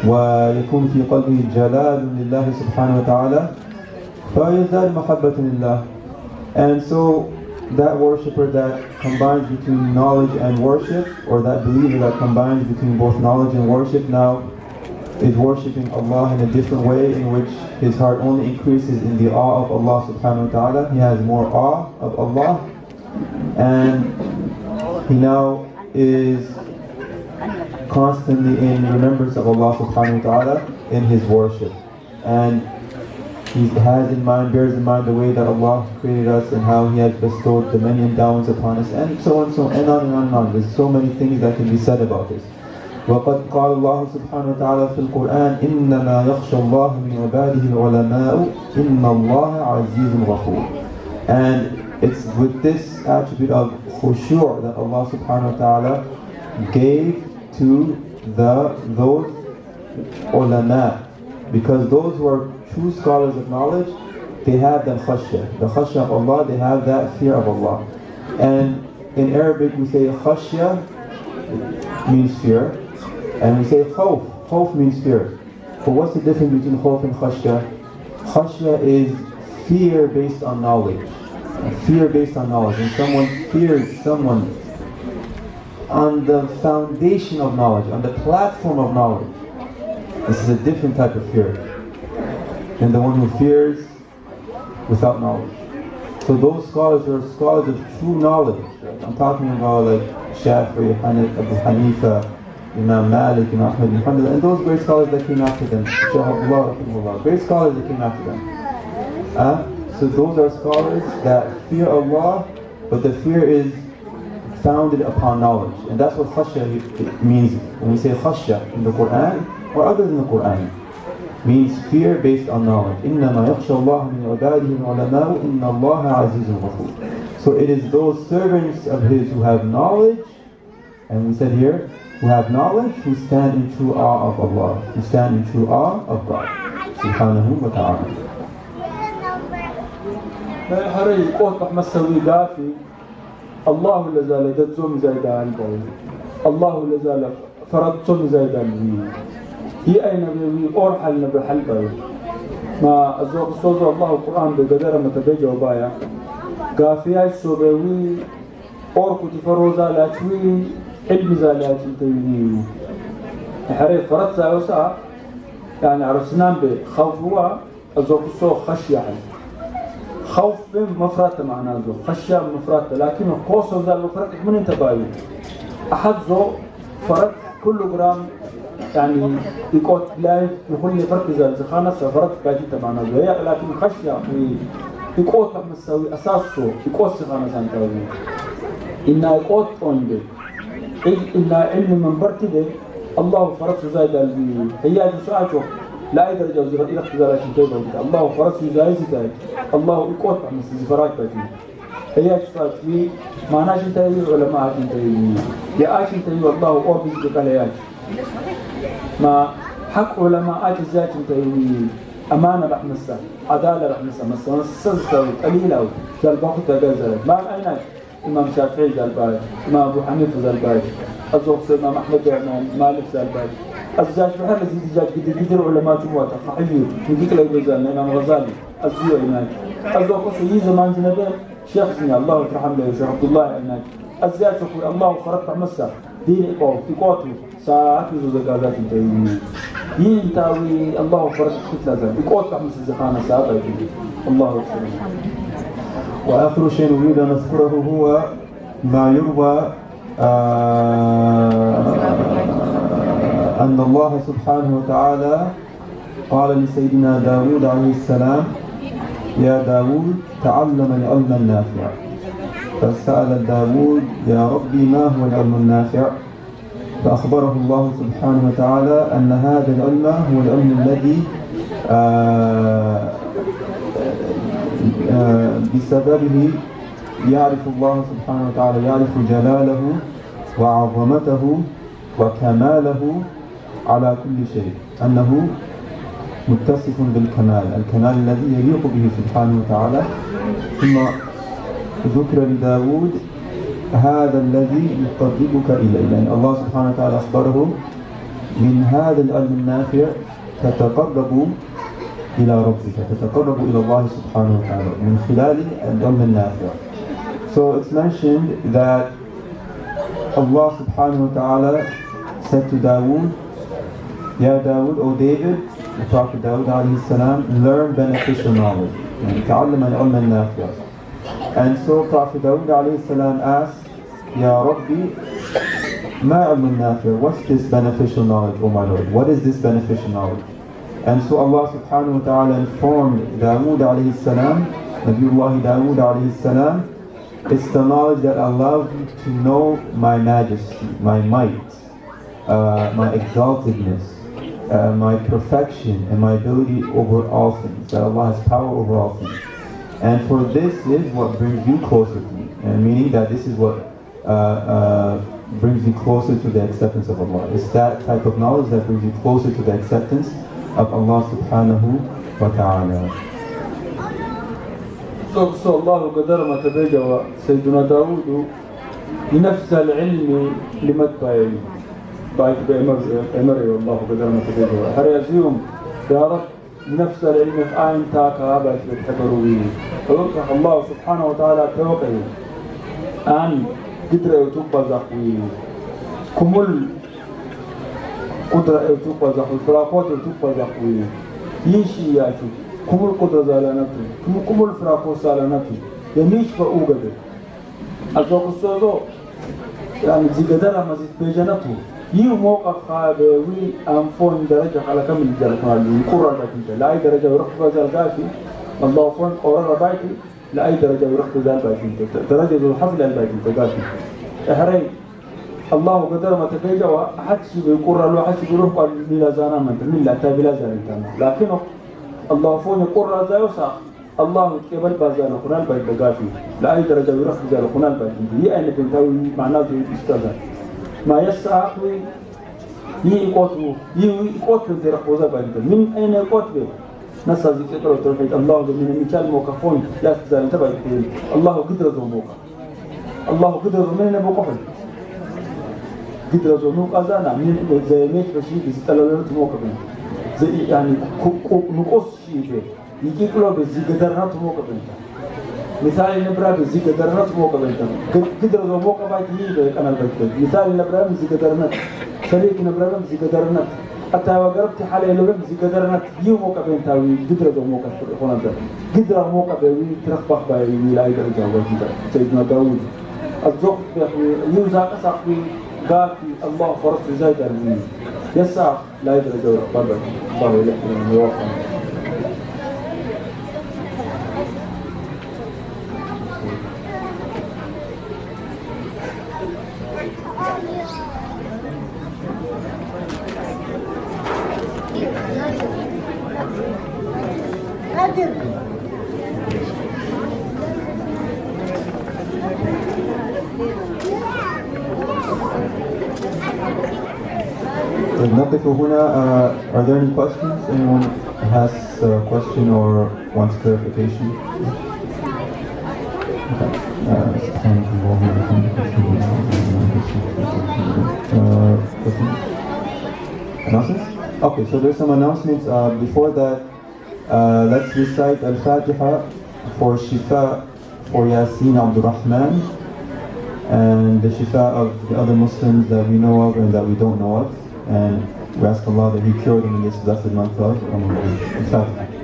ويكون في قلبه جلال لله سبحانه وتعالى فيزداد محبة لله. And so that worshipper that combines between knowledge and worship, or that believer that combines between both knowledge and worship, now is worshipping Allah in a different way, in which his heart only increases in the awe of Allah subhanahu wa ta'ala. He has more awe of Allah, and he now is constantly in remembrance of Allah subhanahu wa ta'ala in his worship. And he has in mind, bears in mind the way that Allah created us and how He has bestowed the many endowments upon us, and so on, so and on and on and on. There's so many things that can be said about this. وَقَدْ قَالَ اللَّهُ سُبْحَانَهُ وَتَعَالَى فِي الْقُرْآنِ إِنَّمَا يَخْشَى اللَّهَ مِنْ عِبَادِهِ الْعُلَمَاءُ إِنَّ اللَّهَ عَزِيزٌ غَفُورٌ. And it's with this attribute of khushu' that Allah subhanahu wa ta'ala gave to those ulama, because those who are true scholars of knowledge, they have that khashya. The khashya of Allah, they have that fear of Allah. And in Arabic we say khashya means fear, and we say khawf. Khawf means fear. But what's the difference between khawf and khashya? Khashya is fear based on knowledge. Fear based on knowledge. When someone fears someone on the foundation of knowledge, on the platform of knowledge, this is a different type of fear than the one who fears without knowledge. So those scholars are scholars of true knowledge. I'm talking about like Shafi'i, Abu Hanifa, Imam Malik, Imam Ahmad bin Hanbal, and those great scholars that came after them. Shaykh Abdur-Rahmaan, great scholars that came after them. So those are scholars that fear Allah, but the fear is founded upon knowledge. And that's what khashya means when we say khashya in the Quran or other than the Quran. Means fear based on knowledge. إِنَّمَا يَخْشَى اللَّهَ مِنْ عِبَادِهِ الْعُلَمَاءُ إِنَّ اللَّهَ عَزِيزٌ غَفُورٌ. So it is those servants of His who have knowledge, and we said here, who have knowledge, who stand in true awe of Allah, who stand in true awe of God, subhanahu wa ta'ala. Harari قوت رحمة سوي دافي الله لزال دتزوم زايدان الله لزال فرضتم زايدان هي أين بيوي أورحل نبحل بيوي ما أزوق صوت الله القرآن بقدر متبجى وبايا قافياش سو بيوي أوركو تفروزا لاتوي علم زالات تيوي حريف فرض ساوسا يعني عرفنان بخوف هو أزوق صوت خشية خوف مفرط معناه خشية مفرط لكن قوس ذا المفرط من انتباهي أحد ذو فرط كل جرام يعني يقول لا يقول فرق ذا زخانة فرط باجي تبعنا لكن خشية يقول مسوي أساسه يقول زخانة سانتاوي إن يقول طنبه إن علم من برتده الله فرط زايد هي سؤاله لا يقدر يجوز إلى اختزالات الجيبة الله فرص يزايز ذلك الله يقوط مثل زفرات باتي هي تفات في معناش انتهي علماء انتهي يا آش انتهي الله أربز بقليات ما حق علماء الذات انتهي أمانة رحمسة عدالة رحمسة مثلا سلسة قليلة قال باقي تجازلت ما أيناش إمام شافعي قال باي إمام أبو حنيفة قال باي أزوق إمام أحمد بن مالك قال باي الزاج بحال زيد جديد علماء جموات فحيو يديك لو جزال الإمام غزالي الزيو هناك الزوق في زمان زنبه شيخ زني الله يرحم له شيخ عبد الله هناك أزياتك الله فرط مسا دين إقواتي ساعات زكاة تيمين ينتاوي الله فرط فتلة إقوات مس الزخانة ساعات الله أكبر. وآخر شيء نريد أن نذكره هو ما يروى أن الله سبحانه وتعالى قال لسيدنا داود عليه السلام: يا داود تعلم العلم النافع. فسأل داود: يا ربي ما هو العلم النافع؟ فأخبره الله سبحانه وتعالى أن هذا العلم هو العلم الذي بسببه يعرف الله سبحانه وتعالى، يعرف جلاله وعظمته وكماله على كل شيء، أنه متصف بالكمال، الكمال الذي يليق به سبحانه وتعالى. ثم ذكر لداود هذا الذي يقربك إليه، يعني الله سبحانه وتعالى أخبره من هذا العلم النافع تتقرب إلى ربك، تتقرب إلى الله سبحانه وتعالى من خلال العلم النافع. So it's mentioned that Allah subhanahu wa ta'ala said to Dawood: Ya Dawood, O David, the Prophet Dawood alayhi salam, learn beneficial knowledge. تعلم العلم النافع. And so Prophet Dawood alayhi salam asked: Ya Rabbi, ma ilm al-nafi', what's this beneficial knowledge, O my Lord? What is this beneficial knowledge? And so Allah subhanahu wa ta'ala informed Dawood alayhi salam, Nabiullah Dawood alayhi salam, it's the knowledge that allows you to know my majesty, my might, my exaltedness, my perfection, and my ability over all things, that Allah has power over all things. And for this is what brings you closer to me, and meaning that this is what brings you closer to the acceptance of Allah. It's that type of knowledge that brings you closer to the acceptance of Allah subhanahu wa ta'ala. أقصى الله قدر ما تبجى سيدنا داود بنفس العلم لمتبعي بعد بأمر والله قدر ما تبجى هريزيهم يا رب بنفس العلم في آين تاكا بعد بتحبروا به فذكر الله سبحانه وتعالى توقعه أن قدر يتوقع زخوي كمل قدر يتوقع زخوي فراقات يتوقع زخوي يشي ياتي كمل قدر زالانته كمل فراقو زالانته يميش فأوغده أزوق السودو يعني زيقدر مزيد بيجانته يو موقع خابوي أنفون درجة على كم الجالك مالي قرر لكنت لا أي درجة يرخ بزال قاسي الله فون قرر بايتي لا أي درجة يرخ بزال بايتي درجة ذو الحفل البايتي قاسي أحري الله قدر ما تفيجا وحد شيء يقرر له حد شيء يروح قال بلا زانا من لا تابلا زانا لكنه الله فون يقرر زايوسا الله كبر بازال قنال بايت قاسي لا أي درجة يرخ بزال قنال بايتي هي أن بنتاوي معناه استاذ ما يسعى يقوتوا زي رخوزة بعدين من أين يقوتوا نسأل ذكر التوحيد الله من مثال موقفون لا تزال انتبه الله قدر ذو موقف الله قدر من موقف قدر ذو موقف أنا من زي ميت بشيء بستلالات موقف زي يعني نقص شيء يجي كله بزي قدرنا موقف مثال نبرة بزي قدرنا موقف قدر ذو موقف بعدين أنا بقول مثال نبرة بزي قدرنا شريك نبرة بزي قدرنا حتى وقربت حالي لو بزي قدرنا يوم موقف تاوي قدر ذو موقف هنا قدر موقف بيوي ترخبخ بيوي لا يقدر يجاوب سيدنا داود الزوق يوزع قصقي قافي الله فرص زايد المين يسع لا يقدر يجاوب الله يلحق يوقف نقف هنا. Are there any questions? Anyone has a question or wants clarification? Announcements? Okay, so there's some announcements. Before that, let's recite Al-Fatiha for Shifa for Yasin Abdur-Rahmaan. and the shifa of the other Muslims that we know of and that we don't know of. And we ask Allah that He cure them in this blessed month of Ramadan.